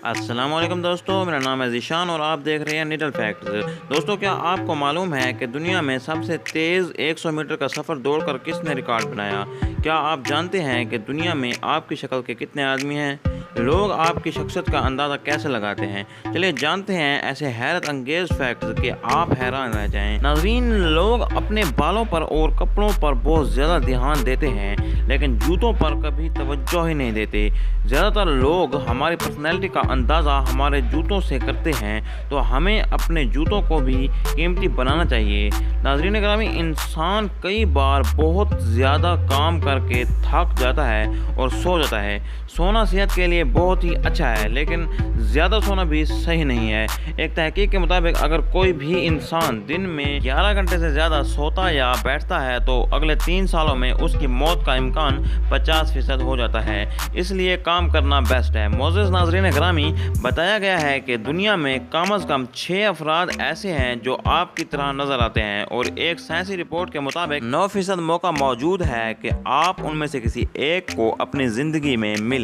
السلام علیکم دوستو، میرا نام ہے ذیشان اور آپ دیکھ رہے ہیں نیڈل فیکٹس۔ دوستو، کیا آپ کو معلوم ہے کہ دنیا میں سب سے تیز 100 میٹر کا سفر دوڑ کر کس نے ریکارڈ بنایا؟ کیا آپ جانتے ہیں کہ دنیا میں آپ کی شکل کے کتنے آدمی ہیں؟ لوگ آپ کی شخصیت کا اندازہ کیسے لگاتے ہیں؟ چلیے جانتے ہیں ایسے حیرت انگیز فیکٹس کہ آپ حیران رہ جائیں۔ ناظرین، لوگ اپنے بالوں پر اور کپڑوں پر بہت زیادہ دھیان دیتے ہیں، لیکن جوتوں پر کبھی توجہ ہی نہیں دیتے۔ زیادہ تر لوگ ہماری پرسنالٹی کا اندازہ ہمارے جوتوں سے کرتے ہیں، تو ہمیں اپنے جوتوں کو بھی قیمتی بنانا چاہیے۔ ناظرین گرامی، انسان کئی بار بہت زیادہ کام کر کے تھک جاتا ہے اور سو جاتا ہے۔ سونا صحت کے لیے بہت ہی اچھا ہے، لیکن زیادہ سونا بھی صحیح نہیں ہے۔ ایک تحقیق کے مطابق اگر کوئی بھی انسان دن میں 11 گھنٹے سے زیادہ سوتا یا بیٹھتا ہے تو اگلے 3 سالوں میں اس کی موت کا امکان 50% ہو جاتا ہے۔ اس لیے کام کرنا بیسٹ ہے۔ معزز ناظرین گرامی، بتایا گیا ہے کہ دنیا میں کم از کم 6 افراد ایسے ہیں جو آپ کی طرح نظر آتے ہیں، اور ایک سائنسی رپورٹ کے مطابق 9% موقع موجود ہے کہ آپ ان میں سے کسی ایک کو اپنی زندگی میں ملیں۔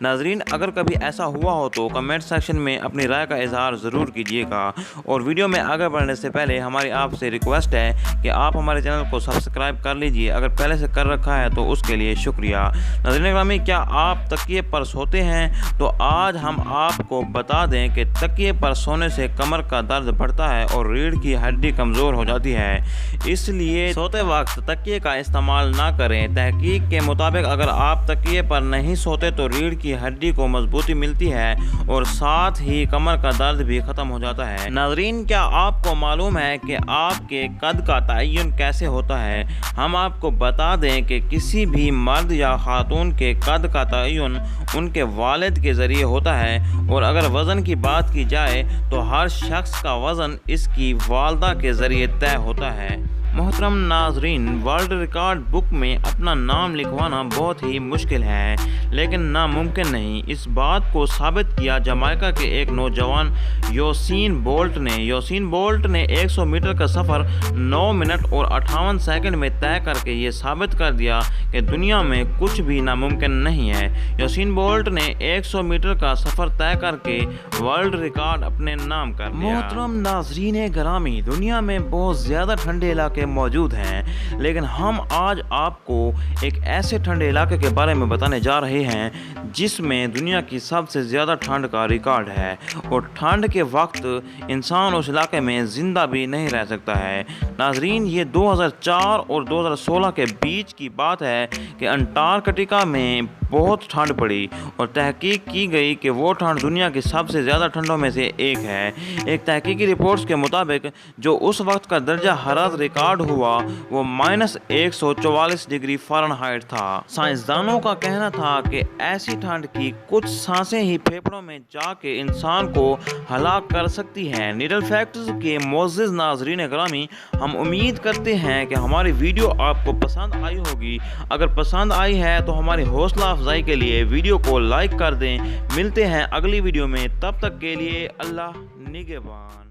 ناظرین، اگر کبھی ایسا ہوا ہو تو کمنٹ سیکشن میں اپنی رائے کا اظہار ضرور کیجیے گا، اور ویڈیو میں آگے بڑھنے سے پہلے ہماری آپ سے ریکویسٹ ہے کہ آپ ہمارے چینل کو سبسکرائب کر لیجیے اگر پہلے سے کر رکھا ہے تو اس کے لیے شکریہ۔ ناظرین گرامی، کیا آپ تکیے پر سوتے ہیں؟ تو آج ہم آپ کو بتا دیں کہ تکیے پر سونے سے کمر کا درد بڑھتا ہے اور ریڑھ کی ہڈی کمزور ہو جاتی ہے، اس لیے سوتے وقت تکیے کا استعمال نہ کریں۔ تحقیق کے مطابق اگر آپ تکیے پر نہیں سوتے تو ریڑھ کی ہڈی کو مضبوطی ملتی ہے اور ساتھ ہی کمر کا درد بھی ختم ہو جاتا ہے۔ ناظرین، کیا آپ کو معلوم ہے کہ آپ کے قد کا تعین کیسے ہوتا ہے؟ ہم آپ کو بتا دیں کہ کسی بھی مرد یا خاتون کے قد کا تعین ان کے والد کے ذریعے ہوتا ہے، اور اگر وزن کی بات کی جائے تو ہر شخص کا وزن اس کی والدہ کے ذریعے طے ہوتا ہے۔ محترم ناظرین، ورلڈ ریکارڈ بک میں اپنا نام لکھوانا بہت ہی مشکل ہے، لیکن ناممکن نہیں۔ اس بات کو ثابت کیا جمائیکا کے ایک نوجوان یوسین بولٹ نے۔ یوسین بولٹ نے 100 میٹر کا سفر 9 منٹ اور 58 سیکنڈ میں طے کر کے یہ ثابت کر دیا کہ دنیا میں کچھ بھی ناممکن نہیں ہے۔ یوسین بولٹ نے 100 میٹر کا سفر طے کر کے ورلڈ ریکارڈ اپنے نام کر لیا۔ محترم ناظرین گرامی، دنیا میں بہت زیادہ ٹھنڈے علاقے موجود ہیں، لیکن ہم آج آپ کو ایک ایسے ٹھنڈے علاقے کے بارے میں بتانے جا رہے ہیں جس میں دنیا کی سب سے زیادہ ٹھنڈ کا ریکارڈ ہے، اور ٹھنڈ کے وقت انسان اس علاقے میں زندہ بھی نہیں رہ سکتا ہے۔ ناظرین، یہ 2004 اور 2016 کے بیچ کی بات ہے کہ انٹارکٹیکا میں بہت ٹھنڈ پڑی، اور تحقیق کی گئی کہ وہ ٹھنڈ دنیا کی سب سے زیادہ ٹھنڈوں میں سے ایک ہے۔ ایک تحقیقی رپورٹس کے مطابق جو اس وقت کا درجہ حرارت ریکارڈ ہوا وہ -144 ڈگری فارنہائٹ تھا۔ سائنسدانوں کا کہنا تھا کہ ایسی ٹھنڈ کی کچھ سانسیں ہی پھیپھڑوں میں جا کے انسان کو ہلاک کر سکتی ہیں۔ نیڈل فیکٹس کے معزز ناظرین گرامی، ہم امید کرتے ہیں کہ ہماری ویڈیو آپ کو پسند آئی ہوگی۔ اگر پسند آئی ہے تو ہماری حوصلہ افزائی کے لیے ویڈیو کو لائک کر دیں۔ ملتے ہیں اگلی ویڈیو میں، تب تک کے لیے اللہ نگہبان۔